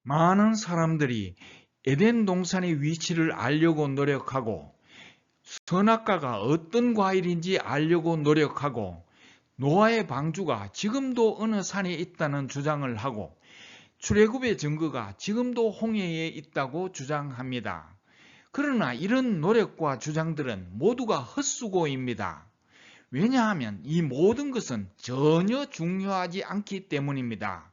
많은 사람들이 에덴 동산의 위치를 알려고 노력하고 선악과가 어떤 과일인지 알려고 노력하고 노아의 방주가 지금도 어느 산에 있다는 주장을 하고 출애굽의 증거가 지금도 홍해에 있다고 주장합니다. 그러나 이런 노력과 주장들은 모두가 헛수고입니다. 왜냐하면 이 모든 것은 전혀 중요하지 않기 때문입니다.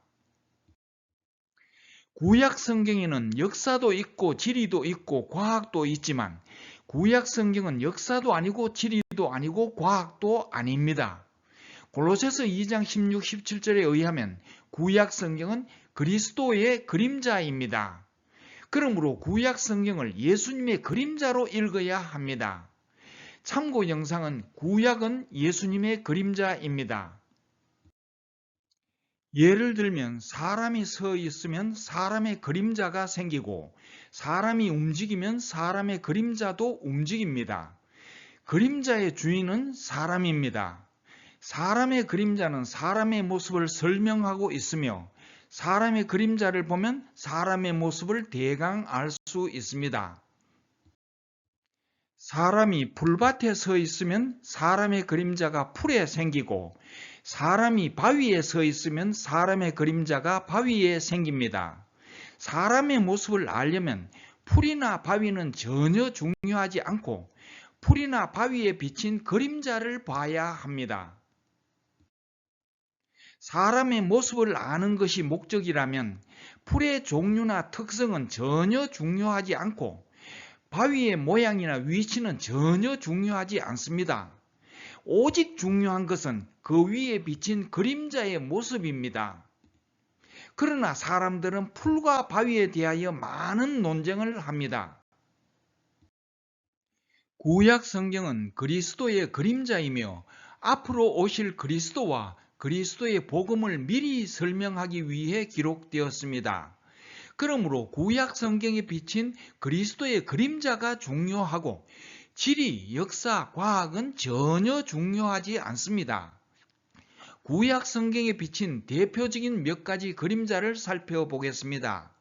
구약 성경에는 역사도 있고 지리도 있고 과학도 있지만 구약 성경은 역사도 아니고 지리도 아니고 과학도 아닙니다. 골로새서 2장 16, 17절에 의하면 구약 성경은 그리스도의 그림자입니다. 그러므로 구약 성경을 예수님의 그림자로 읽어야 합니다. 참고 영상은 구약은 예수님의 그림자입니다. 예를 들면 사람이 서 있으면 사람의 그림자가 생기고 사람이 움직이면 사람의 그림자도 움직입니다. 그림자의 주인은 사람입니다. 사람의 그림자는 사람의 모습을 설명하고 있으며 사람의 그림자를 보면 사람의 모습을 대강 알 수 있습니다. 사람이 풀밭에 서 있으면 사람의 그림자가 풀에 생기고 사람이 바위에 서 있으면 사람의 그림자가 바위에 생깁니다. 사람의 모습을 알려면 풀이나 바위는 전혀 중요하지 않고 풀이나 바위에 비친 그림자를 봐야 합니다. 사람의 모습을 아는 것이 목적이라면 풀의 종류나 특성은 전혀 중요하지 않고 바위의 모양이나 위치는 전혀 중요하지 않습니다. 오직 중요한 것은 그 위에 비친 그림자의 모습입니다. 그러나 사람들은 풀과 바위에 대하여 많은 논쟁을 합니다. 구약 성경은 그리스도의 그림자이며 앞으로 오실 그리스도와 그리스도의 복음을 미리 설명하기 위해 기록되었습니다. 그러므로 구약 성경에 비친 그리스도의 그림자가 중요하고 지리, 역사, 과학은 전혀 중요하지 않습니다. 구약 성경에 비친 대표적인 몇 가지 그림자를 살펴보겠습니다.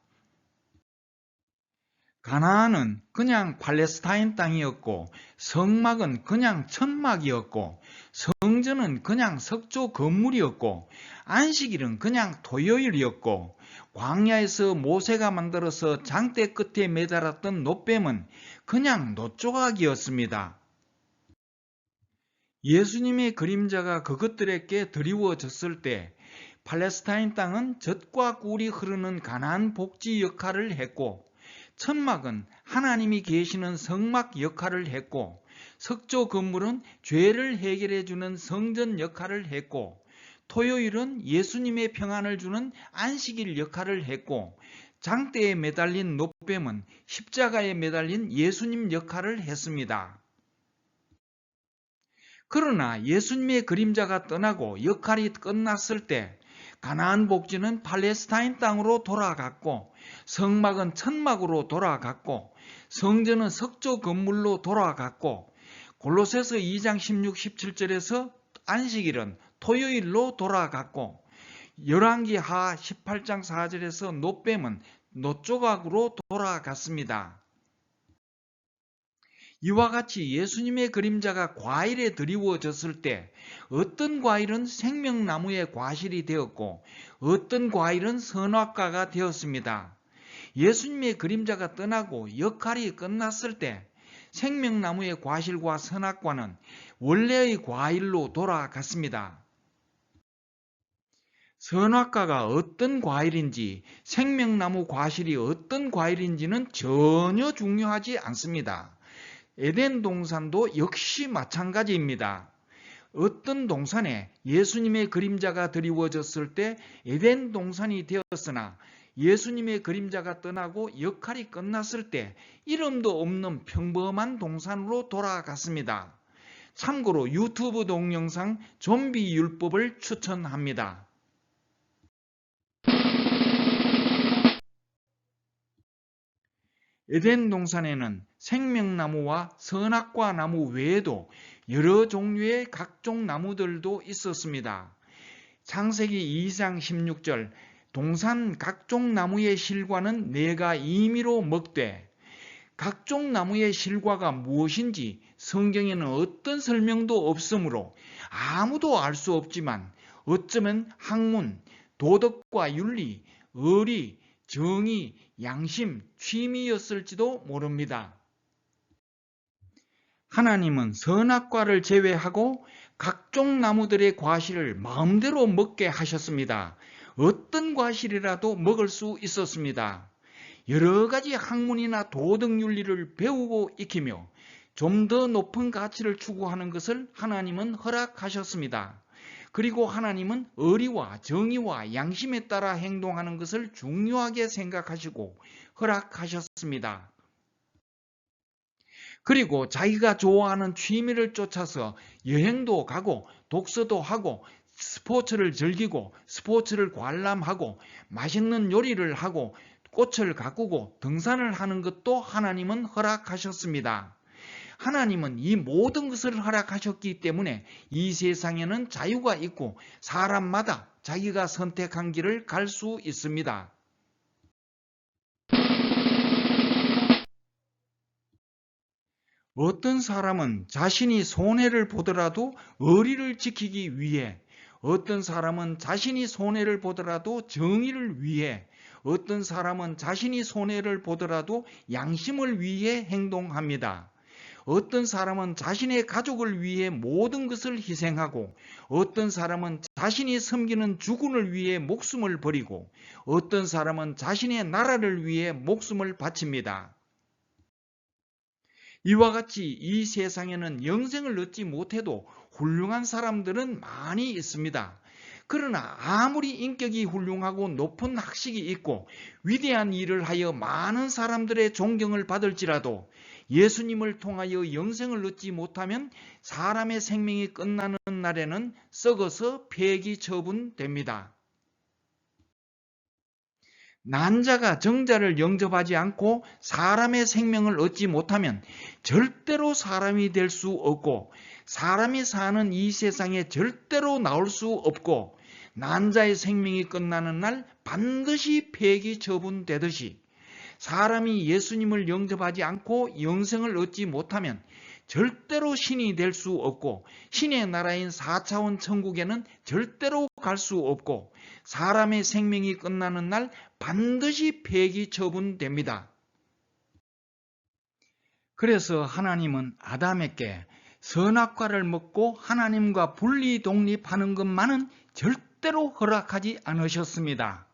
가나안은 그냥 팔레스타인 땅이었고 성막은 그냥 천막이었고 성전은 그냥 석조 건물이었고 안식일은 그냥 토요일이었고 광야에서 모세가 만들어서 장대 끝에 매달았던 놋뱀은 그냥 놋조각이었습니다. 예수님의 그림자가 그것들에게 드리워졌을 때 팔레스타인 땅은 젖과 꿀이 흐르는 가나안 복지 역할을 했고 천막은 하나님이 계시는 성막 역할을 했고 석조 건물은 죄를 해결해 주는 성전 역할을 했고 토요일은 예수님의 평안을 주는 안식일 역할을 했고 장대에 매달린 놋뱀은 십자가에 매달린 예수님 역할을 했습니다. 그러나 예수님의 그림자가 떠나고 역할이 끝났을 때 가나안 복지는 팔레스타인 땅으로 돌아갔고 성막은 천막으로 돌아갔고 성전은 석조 건물로 돌아갔고 골로새서 2장 16, 17절에서 안식일은 토요일로 돌아갔고 열왕기하 18장 4절에서 놋뱀은 놋조각으로 돌아갔습니다. 이와 같이 예수님의 그림자가 과일에 드리워졌을 때 어떤 과일은 생명나무의 과실이 되었고 어떤 과일은 선악과가 되었습니다. 예수님의 그림자가 떠나고 역할이 끝났을 때 생명나무의 과실과 선악과는 원래의 과일로 돌아갔습니다. 선악과가 어떤 과일인지 생명나무 과실이 어떤 과일인지는 전혀 중요하지 않습니다. 에덴 동산도 역시 마찬가지입니다. 어떤 동산에 예수님의 그림자가 드리워졌을 때 에덴 동산이 되었으나 예수님의 그림자가 떠나고 역할이 끝났을 때 이름도 없는 평범한 동산으로 돌아갔습니다. 참고로 유튜브 동영상 좀비 율법을 추천합니다. 에덴 동산에는 생명나무와 선악과 나무 외에도 여러 종류의 각종 나무들도 있었습니다. 창세기 2장 16절 동산 각종 나무의 실과는 내가 임의로 먹되, 각종 나무의 실과가 무엇인지 성경에는 어떤 설명도 없으므로 아무도 알 수 없지만 어쩌면 학문, 도덕과 윤리, 의리, 정의, 양심, 취미였을지도 모릅니다. 하나님은 선악과를 제외하고 각종 나무들의 과실을 마음대로 먹게 하셨습니다. 어떤 과실이라도 먹을 수 있었습니다. 여러 가지 학문이나 도덕 윤리를 배우고 익히며 좀 더 높은 가치를 추구하는 것을 하나님은 허락하셨습니다. 그리고 하나님은 의리와 정의와 양심에 따라 행동하는 것을 중요하게 생각하시고 허락하셨습니다. 그리고 자기가 좋아하는 취미를 쫓아서 여행도 가고 독서도 하고 스포츠를 즐기고 스포츠를 관람하고 맛있는 요리를 하고 꽃을 가꾸고 등산을 하는 것도 하나님은 허락하셨습니다. 하나님은 이 모든 것을 허락하셨기 때문에 이 세상에는 자유가 있고 사람마다 자기가 선택한 길을 갈 수 있습니다. 어떤 사람은 자신이 손해를 보더라도 의리를 지키기 위해, 어떤 사람은 자신이 손해를 보더라도 정의를 위해, 어떤 사람은 자신이 손해를 보더라도 양심을 위해 행동합니다. 어떤 사람은 자신의 가족을 위해 모든 것을 희생하고, 어떤 사람은 자신이 섬기는 주군을 위해 목숨을 버리고, 어떤 사람은 자신의 나라를 위해 목숨을 바칩니다. 이와 같이 이 세상에는 영생을 얻지 못해도 훌륭한 사람들은 많이 있습니다. 그러나 아무리 인격이 훌륭하고 높은 학식이 있고 위대한 일을 하여 많은 사람들의 존경을 받을지라도 예수님을 통하여 영생을 얻지 못하면 사람의 생명이 끝나는 날에는 썩어서 폐기 처분됩니다. 난자가 정자를 영접하지 않고 사람의 생명을 얻지 못하면 절대로 사람이 될 수 없고, 사람이 사는 이 세상에 절대로 나올 수 없고, 난자의 생명이 끝나는 날 반드시 폐기 처분되듯이 사람이 예수님을 영접하지 않고 영생을 얻지 못하면 절대로 신이 될 수 없고, 신의 나라인 4차원 천국에는 절대로 갈 수 없고, 사람의 생명이 끝나는 날 반드시 폐기 처분됩니다. 그래서 하나님은 아담에게 선악과를 먹고 하나님과 분리 독립하는 것만은 절대로 허락하지 않으셨습니다.